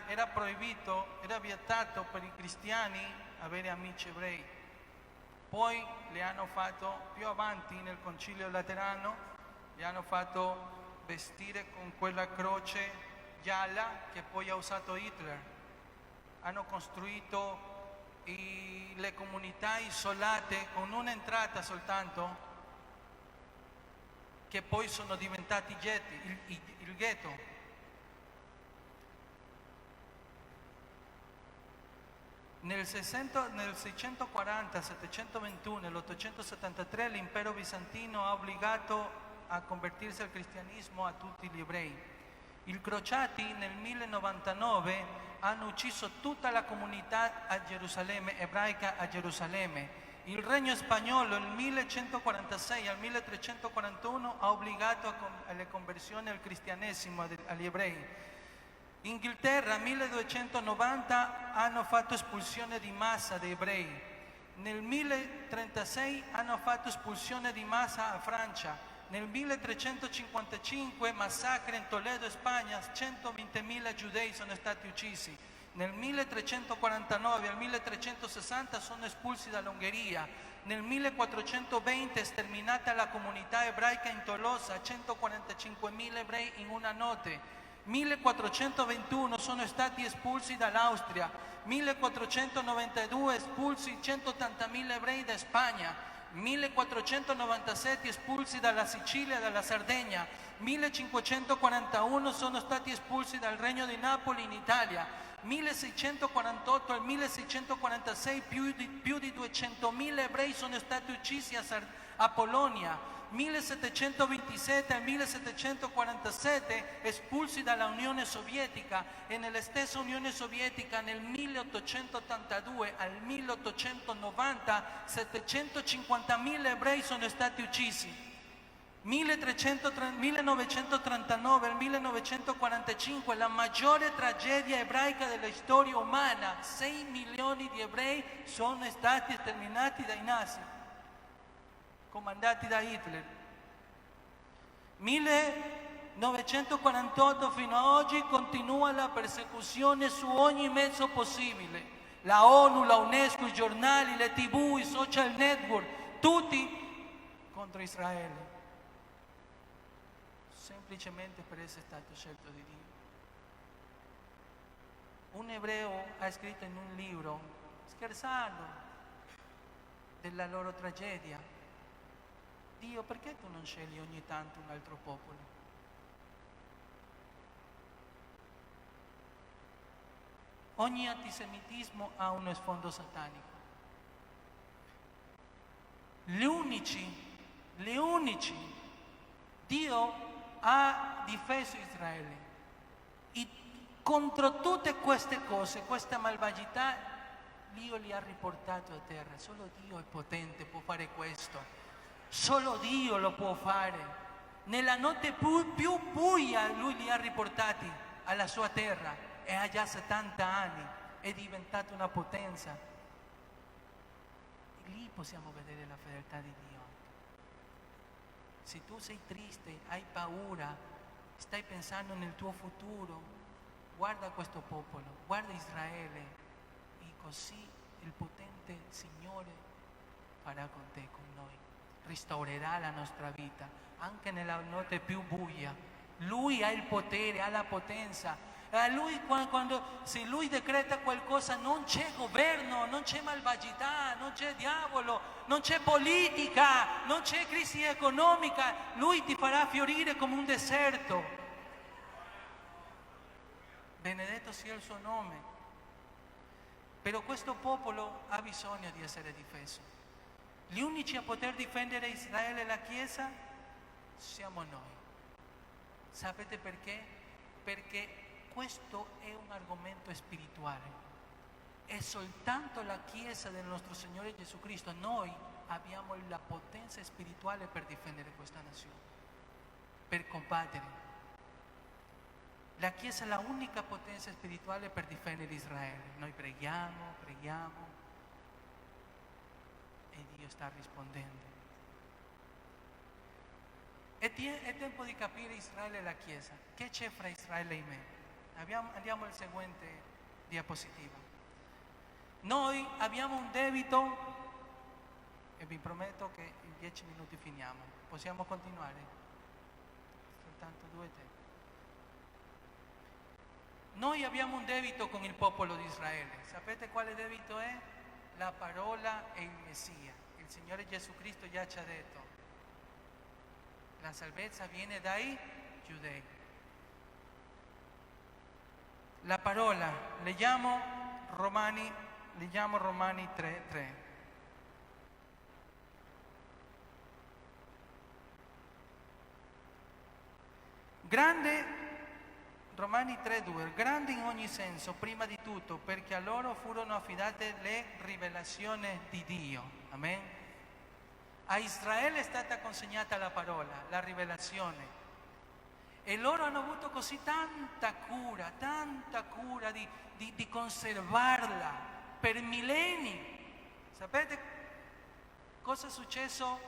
Era proibito, era vietato per i cristiani avere amici ebrei. Poi le hanno fatto più avanti nel Concilio Laterano, le hanno fatto vestire con quella croce gialla che poi ha usato Hitler. Hanno costruito le comunità isolate con un'entrata soltanto, che poi sono diventati il ghetto. Nel 640, 721 e l'873 l'impero bizantino ha obbligato a convertirsi al cristianesimo a tutti gli ebrei. I crociati nel 1099 hanno ucciso tutta la comunità a Gerusalemme, ebraica a Gerusalemme. Il regno spagnolo nel 1146 al 1341 ha obbligato alle conversioni al cristianesimo agli ebrei. Inghilterra 1290 hanno fatto espulsione di massa di ebrei. Nel 1036 hanno fatto espulsione di massa a Francia. Nel 1355 massacre in Toledo, Spagna, 120.000 giudei sono stati uccisi. Nel 1349 al 1360 sono espulsi dall'Ungheria. Nel 1420 sterminata la comunità ebraica in Tolosa, 145.000 ebrei in una notte. 1421 sono stati espulsi dall'Austria, 1492 espulsi 180.000 ebrei da Spagna, 1497 espulsi dalla Sicilia e dalla Sardegna, 1541 sono stati espulsi dal Regno di Napoli in Italia, 1648 al 1646 più di 200.000 ebrei sono stati uccisi a Polonia, 1727 al 1747 espulsi dalla Unione Sovietica e nella stessa Unione Sovietica nel 1882 al 1890 750.000 ebrei sono stati uccisi. 1939 al 1945 la maggiore tragedia ebraica della storia umana, 6 milioni di ebrei sono stati sterminati dai nazi, comandati da Hitler. 1948 fino ad oggi continua la persecuzione su ogni mezzo possibile. La ONU, la UNESCO, i giornali, le TV, i social network, tutti contro Israele. Semplicemente per essere stato scelto di Dio. Un ebreo ha scritto in un libro, scherzando, della loro tragedia. Dio, perché tu non scegli ogni tanto un altro popolo? Ogni antisemitismo ha uno sfondo satanico. Gli unici, Dio ha difeso Israele. E contro tutte queste cose, questa malvagità, Dio li ha riportato a terra. Solo Dio è potente, può fare questo. Solo Dio lo può fare. Nella notte più buia Lui li ha riportati alla sua terra e ha già 70 anni, è diventata una potenza. E lì possiamo vedere la fedeltà di Dio. Se tu sei triste, hai paura, stai pensando nel tuo futuro, guarda questo popolo, guarda Israele e così il potente Signore farà con te, con noi. Restaurerà la nostra vita, anche nella notte più buia. Lui ha il potere, ha la potenza. Lui, se Lui decreta qualcosa, non c'è governo, non c'è malvagità, non c'è diavolo, non c'è politica, non c'è crisi economica. Lui ti farà fiorire come un deserto. Benedetto sia il suo nome. Però questo popolo ha bisogno di essere difeso. Gli unici a poter difendere Israele e la Chiesa siamo noi. Sapete perché? Perché questo è un argomento spirituale. È soltanto la Chiesa del nostro Signore Gesù Cristo. Noi abbiamo la potenza spirituale per difendere questa nazione, per combattere. La Chiesa è la unica potenza spirituale per difendere Israele. Noi preghiamo e Dio sta rispondendo. È tempo di capire Israele e la Chiesa. Che c'è fra Israele e me? Andiamo al seguente diapositiva. Noi abbiamo un debito e vi prometto che in 10 minuti finiamo. Possiamo continuare? Soltanto 2 tempi. Noi abbiamo un debito con il popolo di Israele. Sapete quale debito è? La parola e il Messia. Il Signore Gesù Cristo già ci ha detto: la salvezza viene dai giudei. La parola, leggiamo Romani 3:3. Romani 3:2, grande in ogni senso, prima di tutto, perché a loro furono affidate le rivelazioni di Dio. Amen. A Israele è stata consegnata la parola, la rivelazione. E loro hanno avuto così tanta cura di conservarla per millenni. Sapete cosa è successo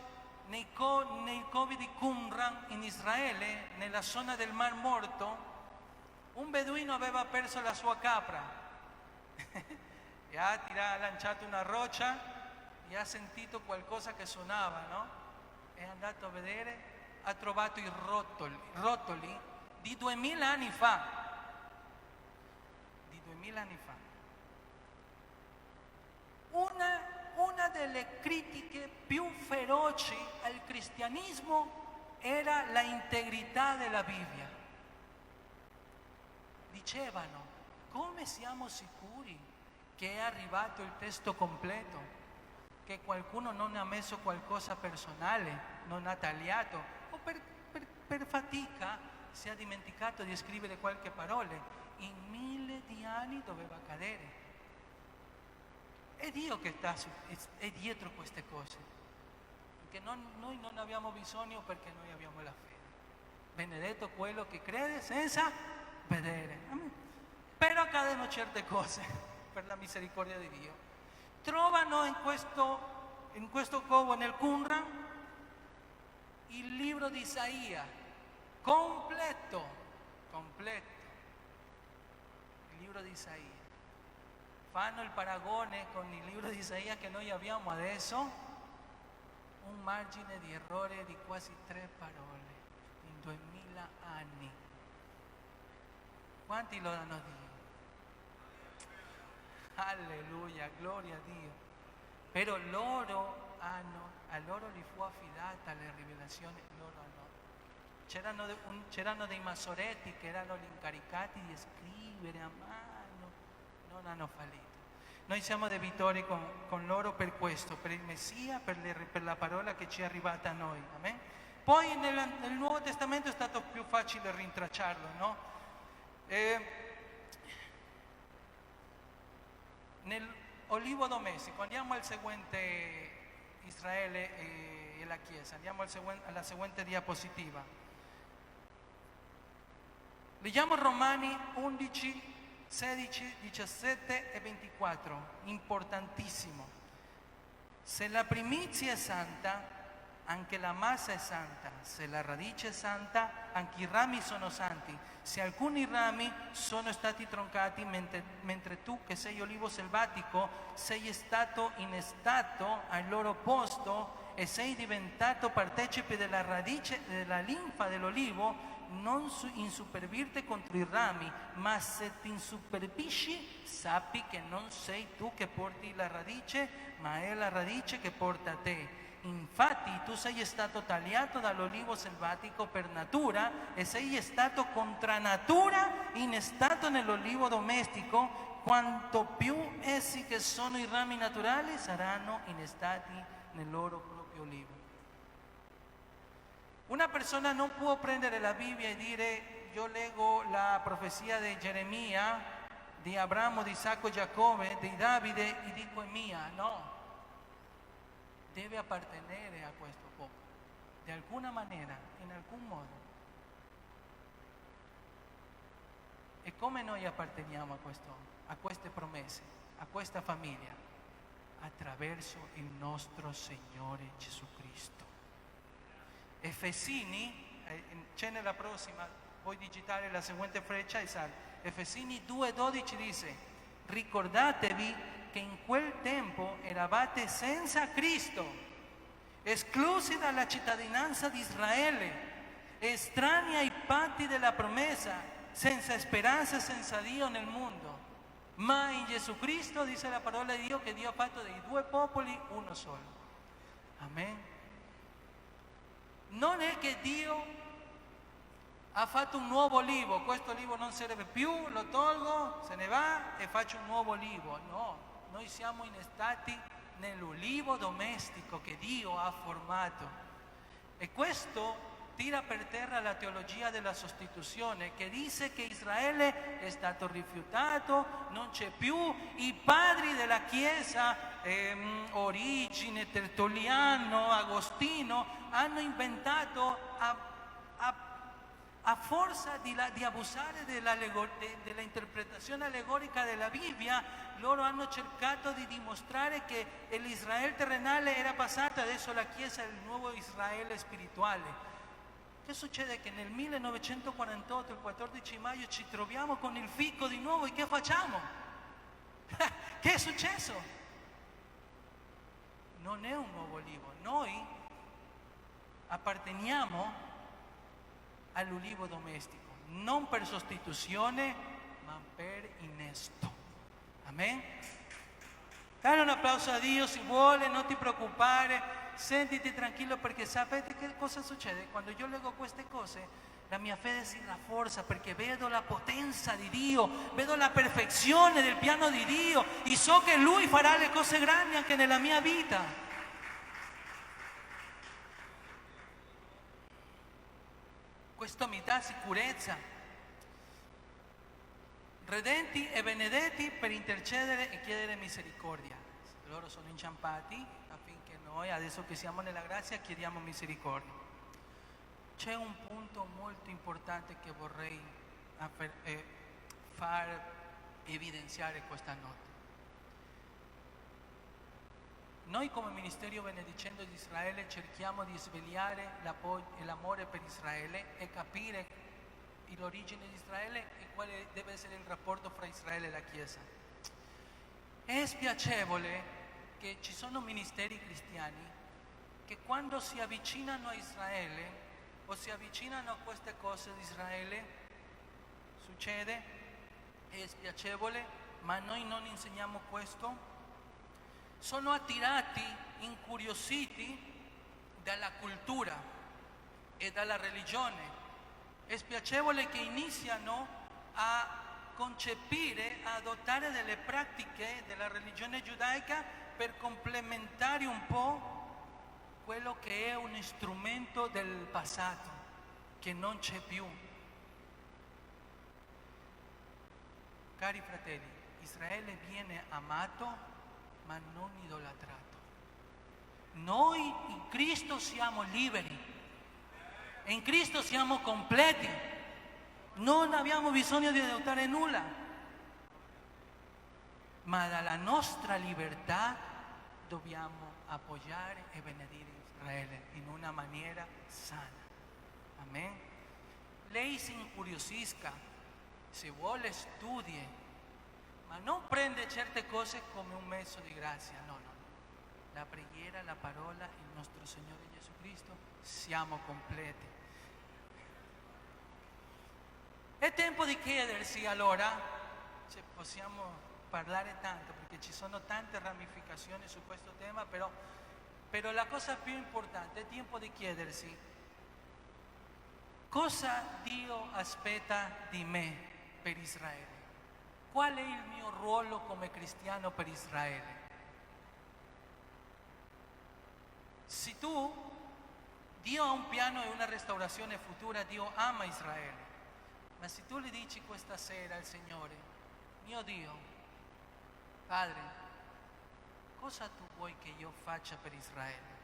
nei covi di Qumran in Israele, nella zona del Mar Morto? Un beduino aveva perso la sua capra e ha lanciato una roccia e ha sentito qualcosa che suonava, no? È andato a vedere, ha trovato i rotoli di 2000 anni fa. Di 2000 anni fa. Una delle critiche più feroci al cristianesimo era la integrità della Bibbia. Dicevano, come siamo sicuri che è arrivato il testo completo? Che qualcuno non ha messo qualcosa personale, non ha tagliato, o per fatica si è dimenticato di scrivere qualche parola. In 1000 di anni doveva cadere. È Dio che è dietro queste cose, che noi non abbiamo bisogno perché noi abbiamo la fede. Benedetto quello che crede senza vedere. Amen. Però accadono certe cose per la misericordia di Dio. Trovano in questo covo nel Qumran il libro di Isaia completo, il libro di Isaia. Fanno il paragone con il libro di Isaia che noi abbiamo adesso, un margine di errore di quasi 3 parole in 2000 anni. Quanti lo danno a Dio? Alleluia, gloria a Dio. Però a loro gli fu affidata la rivelazione, loro no. C'erano dei masoretti che erano gli incaricati di scrivere a mano, non hanno fallito. Noi siamo debitori con loro per questo, per il Messia, per la parola che ci è arrivata a noi. Amen? Poi nel Nuovo Testamento è stato più facile rintracciarlo, no? Nell'olivo domestico, andiamo al seguente Israele e la Chiesa, andiamo alla seguente diapositiva. Leggiamo Romani 11, 16, 17 e 24, importantissimo. Se la primizia è santa, anche la massa è santa. Se la radice è santa, anche i rami sono santi. Se alcuni rami sono stati troncati, mentre tu che sei olivo selvatico sei stato innestato al loro posto e sei diventato partecipe della radice, della linfa dell'olivo, non insupervirti contro i rami, ma se ti insuperbisci, sappi che non sei tu che porti la radice, ma è la radice che porta te. Infatti tu sei stato tagliato dall'olivo selvatico per natura e sei stato contra natura innestato nell'olivo domestico, quanto più essi che sono i rami naturali saranno innestati nel loro proprio olivo. Una persona non può prendere la Bibbia e dire io leggo la profezia di Geremia, di Abramo, di Isacco e Giacobbe, di Davide e dico è mia. No, deve appartenere a questo popolo, di alguna maniera, in alcun modo. E come noi apparteniamo a queste promesse, a questa famiglia? Attraverso il nostro Signore Gesù Cristo. Efesini, c'è nella prossima, puoi digitare la seguente freccia e sale. Efesini 2,12 dice: ricordatevi che in quel tempo eravate senza Cristo, esclusi dalla cittadinanza di Israele, estranei ai patti della promessa, senza speranza e senza Dio nel mondo. Ma in Gesù Cristo dice la parola di Dio che Dio ha fatto dei due popoli uno solo. Amen. Non è che Dio ha fatto un nuovo olivo, questo olivo non serve più, lo tolgo, se ne va e faccio un nuovo olivo. No, noi siamo innestati nell'olivo domestico che Dio ha formato. E questo tira per terra la teologia della sostituzione, che dice che Israele è stato rifiutato, non c'è più. I padri della Chiesa, Origine, Tertulliano, Agostino, hanno inventato a forza di abusare della interpretazione allegorica della Bibbia, loro hanno cercato di dimostrare che l'Israele terrenale era passato, adesso la Chiesa è il nuovo Israele spirituale. Che succede? Che nel 1948, il 14 maggio, ci troviamo con il fico di nuovo e che facciamo? Che è successo? Non è un nuovo olivo, noi apparteniamo all'ulivo domestico, non per sostituzione, ma per innesto. Amen? Dare un applauso a Dio se vuole, non ti preoccupare. Sentiti tranquillo perché sapete che cosa succede? Quando io leggo queste cose, la mia fede si rafforza perché vedo la potenza di Dio, vedo la perfezione del piano di Dio e so che Lui farà le cose grandi anche nella mia vita. Questo mi dà sicurezza. Redenti e benedetti per intercedere e chiedere misericordia. Loro sono inciampati affinché noi, adesso che siamo nella grazia, chiediamo misericordia. C'è un punto molto importante che vorrei far evidenziare questa notte. Noi come Ministero Benedicendo di Israele cerchiamo di svegliare l'amore per Israele e capire l'origine di Israele e quale deve essere il rapporto fra Israele e la Chiesa. È spiacevole che ci sono ministeri cristiani che quando si avvicinano a Israele o si avvicinano a queste cose di Israele, succede, è spiacevole, ma noi non insegniamo questo. Sono attirati, incuriositi dalla cultura e dalla religione. È spiacevole che iniziano a concepire, a adottare delle pratiche della religione giudaica per complementare un po' quello che è un strumento del passato, che non c'è più. Cari fratelli, Israele viene amato ma non idolatrato. Noi in Cristo siamo liberi, in Cristo siamo completi, non abbiamo bisogno di adottare nulla, ma dalla nostra libertà dobbiamo appoggiare e benedire Israele in una maniera sana. Amen. Lei si incuriosisca, se vuole studi, ma non prende certe cose come un mezzo di grazia, no. La preghiera, la parola, il nostro Signore Gesù Cristo, siamo completi. È tempo di chiedersi allora, se possiamo parlare tanto, perché ci sono tante ramificazioni su questo tema, però la cosa più importante è tempo di chiedersi cosa Dio aspetta di me per Israele. Qual è il mio ruolo come cristiano per Israele? Se Dio ha un piano e una restaurazione futura, Dio ama Israele. Ma se tu le dici questa sera al Signore, mio Dio, Padre, cosa tu vuoi che io faccia per Israele?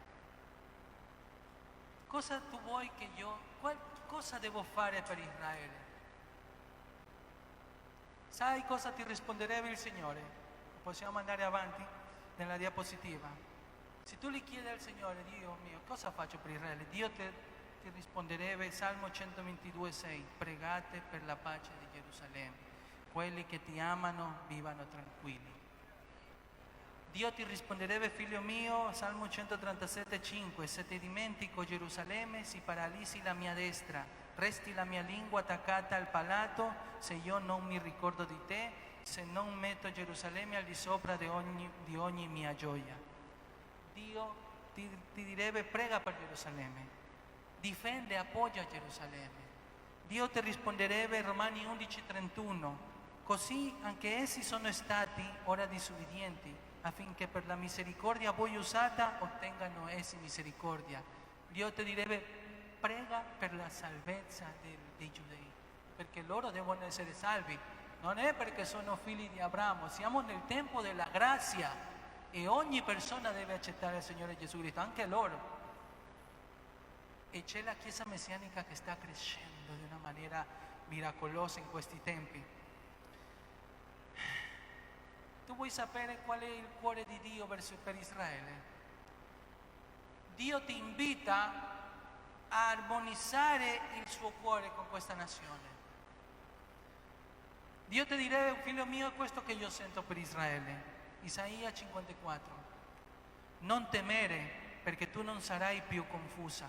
Cosa tu vuoi che cosa devo fare per Israele? Sai cosa ti risponderebbe il Signore? Possiamo andare avanti nella diapositiva. Se tu gli chiedi al Signore, Dio mio, cosa faccio per Israele? Dio ti risponderebbe, Salmo 122,6, pregate per la pace di Gerusalemme, quelli che ti amano vivano tranquilli. Dio ti risponderebbe, figlio mio, Salmo 137,5, se ti dimentico Gerusalemme si paralizzi la mia destra, resti la mia lingua attaccata al palato, se io non mi ricordo di te, se non metto Gerusalemme al di sopra di ogni mia gioia. Dio ti direbbe, prega per Gerusalemme, difende, appoggia Gerusalemme. Dio ti risponderebbe, Romani 11,31, così anche essi sono stati ora disubbidienti, affinché per la misericordia a voi usata ottengano essi misericordia. Dio ti direbbe, prega per la salvezza dei giudei, perché loro devono essere salvi. Non è perché sono figli di Abramo, siamo nel tempo della grazia e ogni persona deve accettare il Signore Gesù Cristo, anche loro. E c'è la Chiesa messianica che sta crescendo. facendo di una maniera miracolosa in questi tempi. Tu vuoi sapere qual è il cuore di Dio per Israele? Dio ti invita a armonizzare il suo cuore con questa nazione. Dio ti direbbe, figlio mio, è questo che io sento per Israele. Isaia 54. Non temere, perché tu non sarai più confusa.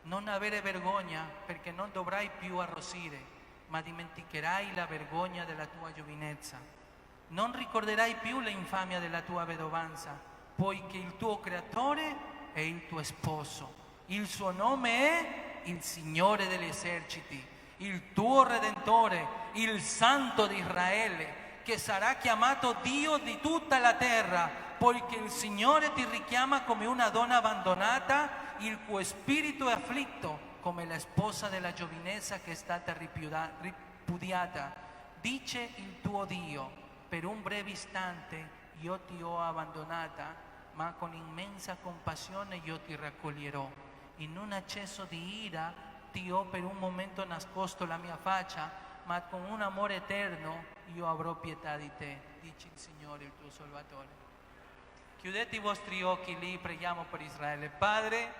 Non avere vergogna, perché non dovrai più arrossire, ma dimenticherai la vergogna della tua giovinezza. Non ricorderai più l'infamia della tua vedovanza, poiché il tuo creatore è il tuo sposo. Il suo nome è il Signore degli eserciti, il tuo Redentore, il Santo di Israele, che sarà chiamato Dio di tutta la terra, poiché il Signore ti richiama come una donna abbandonata, il cui spirito è afflitto, come la sposa della giovinezza che è stata ripudiata. Dice il tuo Dio: per un breve istante io ti ho abbandonata, ma con immensa compassione io ti raccoglierò. In un accesso di ira ti ho per un momento nascosto la mia faccia, ma con un amore eterno io avrò pietà di te, dice il Signore, il tuo Salvatore. Chiudete i vostri occhi lì, preghiamo per Israele. Padre,